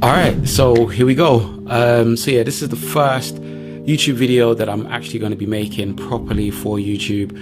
All right, so here we go. So yeah, this is the first YouTube video that I'm actually going to be making properly for YouTube.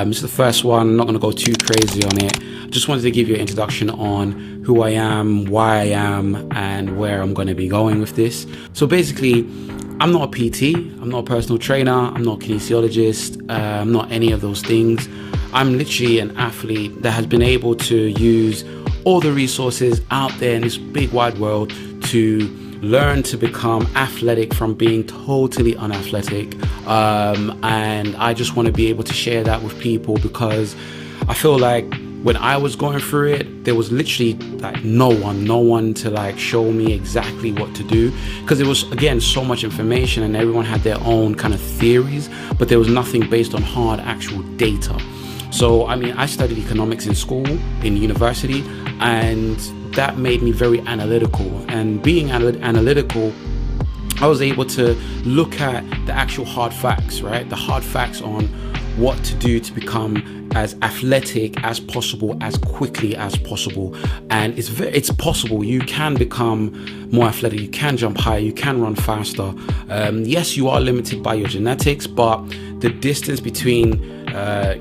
This is the first one. I'm not going to go too crazy on it. Just wanted to give you an introduction on who I am, why I am, and where I'm going to be going with this. So basically, I'm not a PT, I'm not a personal trainer, I'm not a kinesiologist, I'm not any of those things. I'm literally an athlete that has been able to use all the resources out there in this big wide world to learn to become athletic from being totally unathletic. And I just want to be able to share that with people, because I feel like when I was going through it, there was literally like no one to like show me exactly what to do, because it was, again, so much information and everyone had their own kind of theories, but there was nothing based on hard actual data. So I mean, I studied economics in school, in university, and that made me very analytical. And being analytical, I was able to look at the actual hard facts, right? The hard facts on what to do to become as athletic as possible, as quickly as possible. And it's possible. You can become more athletic, you can jump higher, you can run faster. Yes, you are limited by your genetics, but the distance between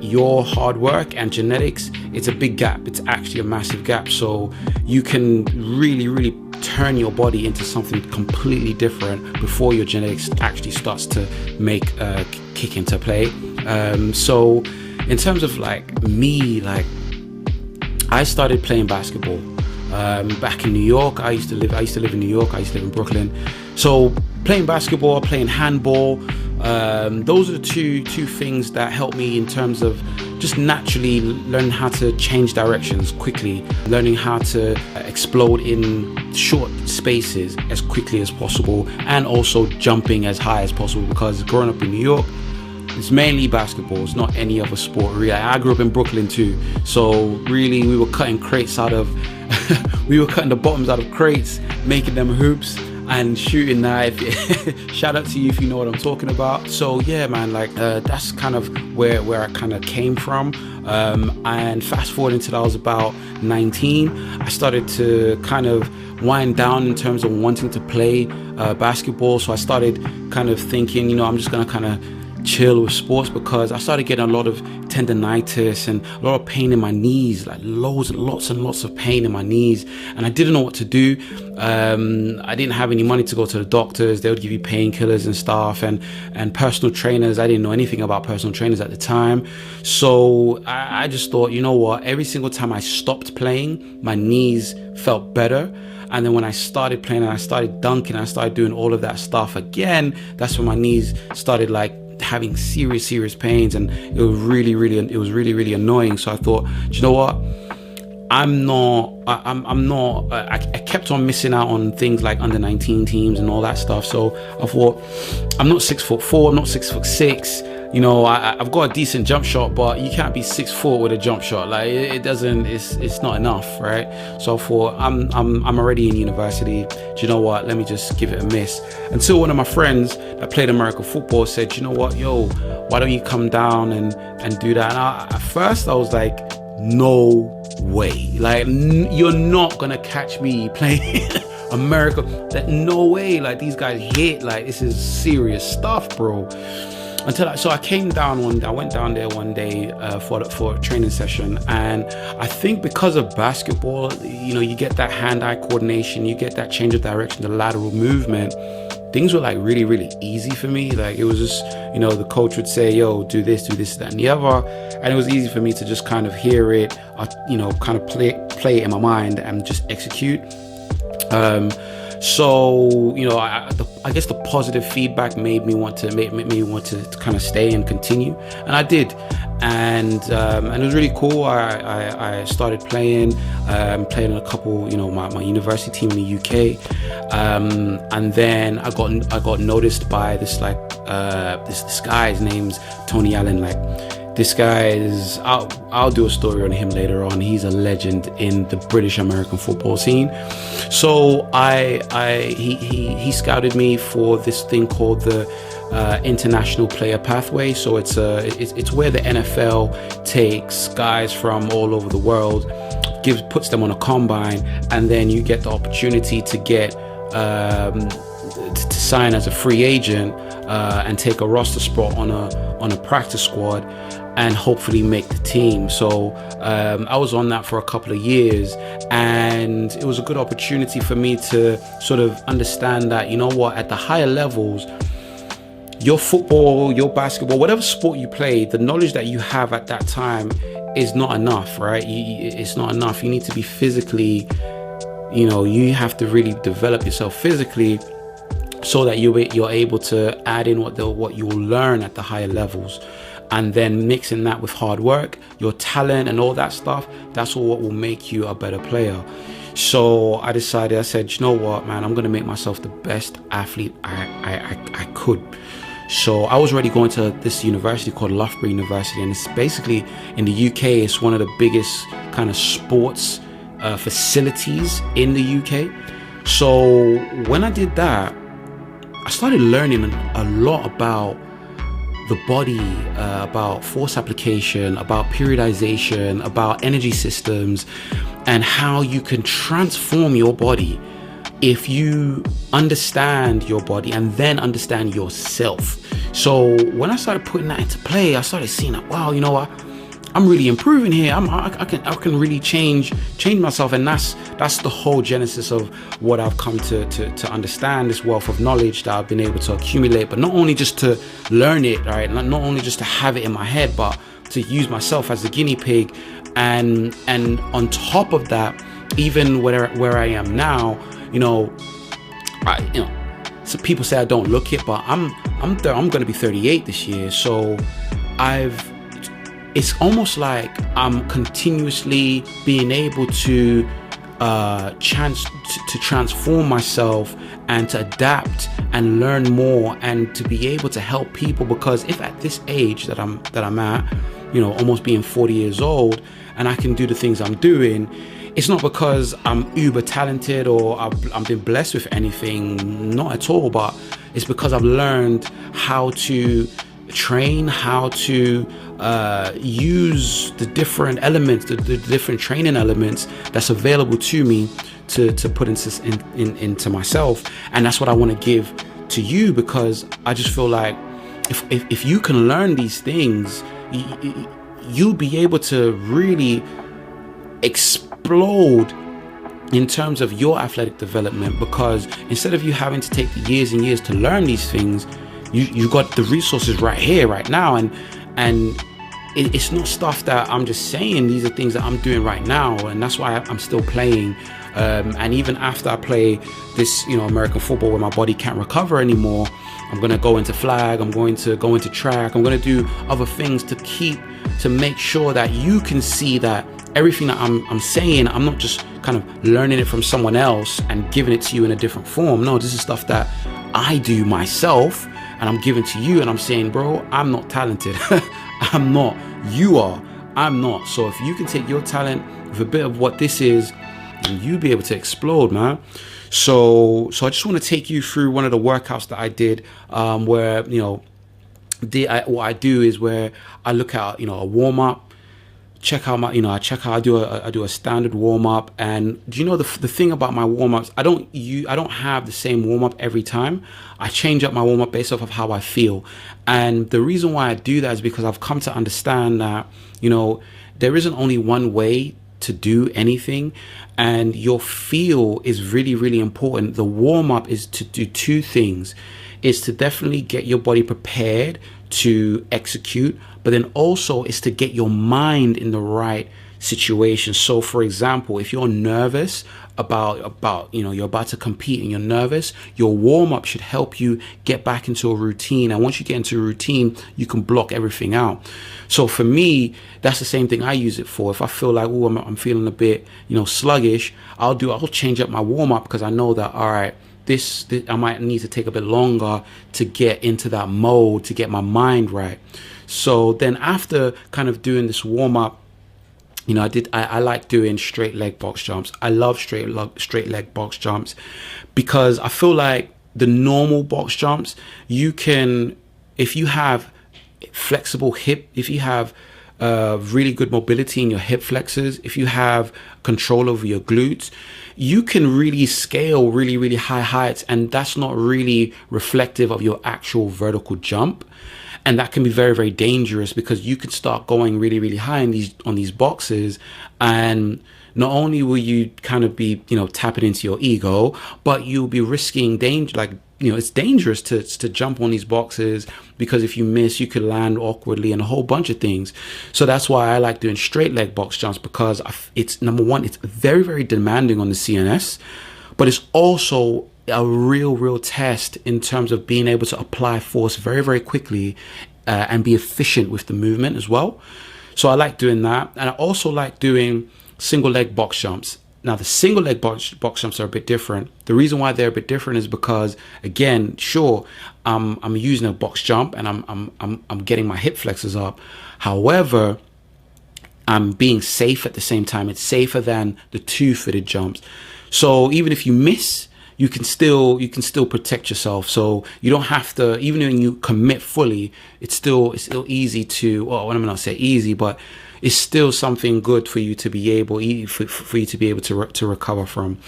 your hard work and genetics, it's a big gap. It's actually a massive gap. So you can really turn your body into something completely different before your genetics actually starts to make kick into play. So in terms of like me, like I started playing basketball back in New York. I used to live in New York. I used to live in Brooklyn. So playing basketball, playing handball, those are the two things that helped me in terms of just naturally learning how to change directions quickly, learning how to explode in short spaces as quickly as possible, and also jumping as high as possible, because growing up in New York, it's mainly basketball. It's not any other sport really. I grew up in Brooklyn too, so really we were cutting crates out of we were cutting the bottoms out of crates, making them hoops and shooting that. Shout out to you if you know what I'm talking about. So yeah, man, like that's kind of where I kind of came from. And fast forward until I was about 19, I started to kind of wind down in terms of wanting to play basketball. So I started kind of thinking, you know, I'm just gonna kind of chill with sports, because I started getting a lot of tendonitis and a lot of pain in my knees, like lots and lots of pain in my knees, and I didn't know what to do. I didn't have any money to go to the doctors. They would give you painkillers and stuff, and personal trainers. I didn't know anything about personal trainers at the time. So I just thought, you know what, every single time I stopped playing, my knees felt better. And then when I started playing and I started dunking, I started doing all of that stuff again, that's when my knees started like having serious pains, and it was really annoying. So I thought, do you know what, I kept on missing out on things like under 19 teams and all that stuff. So I thought, I'm not 6'4", I'm not 6'6", you know, I've got a decent jump shot, but you can't be 6 foot with a jump shot. Like it's not enough, right? So I thought, I'm already in university. Do you know what? Let me just give it a miss. Until one of my friends that played American football said, you know what, yo, why don't you come down and do that? And at first I was like, no way. Like you're not gonna catch me playing America. That no way. Like these guys hit. Like this is serious stuff, bro. So I came down I went down there one day for a training session, and I think because of basketball, you know, you get that hand-eye coordination, you get that change of direction, the lateral movement. Things were like really easy for me. Like it was just, you know, the coach would say, yo, do this, that, and the other, and it was easy for me to just kind of hear it, you know, kind of play it in my mind and just execute. So, you know, I guess the positive feedback made me want to kind of stay and continue, and I did, and it was really cool. I started playing in a couple, you know, my university team in the UK, and then I got noticed by this like this guy. His name's Tony Allen. Like this guy is, I'll do a story on him later on. He's a legend in the British American football scene. So he scouted me for this thing called the international player pathway. So it's where the NFL takes guys from all over the world puts them on a combine, and then you get the opportunity to get to sign as a free agent and take a roster spot on a practice squad and hopefully make the team. So I was on that for a couple of years, and it was a good opportunity for me to sort of understand that, you know what, at the higher levels, your football, your basketball, whatever sport you play, the knowledge that you have at that time is not enough, right? It's not enough. You need to be physically, you know, you have to really develop yourself physically so that you're able to add in what you will learn at the higher levels, and then mixing that with hard work, your talent and all that stuff. That's all what will make you a better player. So I decided, I said, you know what, man, I'm going to make myself the best athlete I could. So I was already going to this university called Loughborough University, and it's basically in the UK, it's one of the biggest kind of sports facilities in the UK. So when I did that, I started learning a lot about the body, about force application, about periodization, about energy systems, and how you can transform your body if you understand your body and then understand yourself. So when I started putting that into play, I started seeing that, wow, you know what, I'm really improving here. I can really change myself, and that's the whole genesis of what I've come to understand, this wealth of knowledge that I've been able to accumulate. But not only just to learn it, right? Not only just to have it in my head, but to use myself as the guinea pig. And on top of that, even where I am now, so people say I don't look it, but I'm going to be 38 this year. So it's almost like I'm continuously being able to transform myself and to adapt and learn more and to be able to help people. Because if at this age that I'm at, almost being 40 years old, and I can do the things I'm doing, it's not because I'm uber talented or I've been blessed with anything, not at all, but it's because I've learned how to train, how to use the different elements, the different training elements that's available to me to put into myself. And that's what I want to give to you, because I just feel like if you can learn these things, you'll be able to really explode in terms of your athletic development, because instead of you having to take the years and years to learn these things, you got the resources right here, right now. And it's not stuff that I'm just saying. These are things that I'm doing right now, and that's why I'm still playing. And even after I play this, American football where my body can't recover anymore, I'm going to go into flag, I'm going to go into track, I'm going to do other things to make sure that you can see that everything that I'm saying, I'm not just kind of learning it from someone else and giving it to you in a different form. No, this is stuff that I do myself, and I'm giving to you, and I'm saying, bro, I'm not talented. I'm not. You are. I'm not. So if you can take your talent with a bit of what this is, you'll be able to explode, man. So I just want to take you through one of the workouts that I did, where what I do is where I look at a warm up. I do a standard warm up, and the thing about my warm ups, I don't have the same warm up every time. I change up my warm up based off of how I feel, and the reason why I do that is because I've come to understand that there isn't only one way to do anything, and your feel is really, really important. The warm up is to do two things. It's to definitely get your body prepared to execute, but then also is to get your mind in the right situation. So for example, if you're nervous about you're about to compete and you're nervous, your warm-up should help you get back into a routine, and once you get into a routine, you can block everything out. So for me, that's the same thing I use it for. If I feel like, I'm feeling a bit sluggish, I'll change up my warm-up, because I know that, all right, this I might need to take a bit longer to get into that mode, to get my mind right. So then after kind of doing this warm up, I like doing straight leg box jumps. I love straight leg box jumps, because I feel like the normal box jumps, you can, if you have flexible hip, if you have really good mobility in your hip flexors, if you have control over your glutes, you can really scale really high heights, and that's not really reflective of your actual vertical jump. And that can be very dangerous, because you could start going really high on these boxes, and not only will you kind of be, you know, tapping into your ego, but you'll be risking danger. Like, you know, it's dangerous to jump on these boxes, because if you miss, you could land awkwardly and a whole bunch of things. So that's why I like doing straight leg box jumps, because it's, number one, it's very demanding on the CNS, but it's also a real test in terms of being able to apply force very quickly and be efficient with the movement as well. So I like doing that. And I also like doing single leg box jumps. Now, the single leg box jumps are a bit different. The reason why they're a bit different is because, again, sure, I'm using a box jump and I'm getting my hip flexors up. However, I'm being safe at the same time. It's safer than the two-footed jumps. So even if you miss, you can still protect yourself. So you don't have to, even when you commit fully, it's still easy to, well, I'm not say easy, but it's still something good for you to be able to recover from.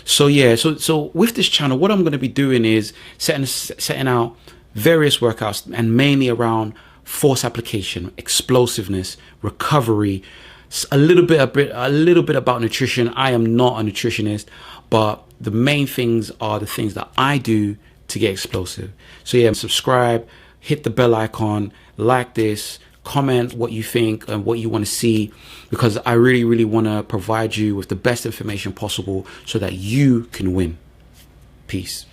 So yeah, so with this channel, what I'm going to be doing is setting out various workouts, and mainly around force application, explosiveness, recovery, a little bit about nutrition. I am not a nutritionist, but the main things are the things that I do to get explosive. So yeah, subscribe, hit the bell icon, like this, comment what you think and what you want to see, because I really want to provide you with the best information possible so that you can win. Peace.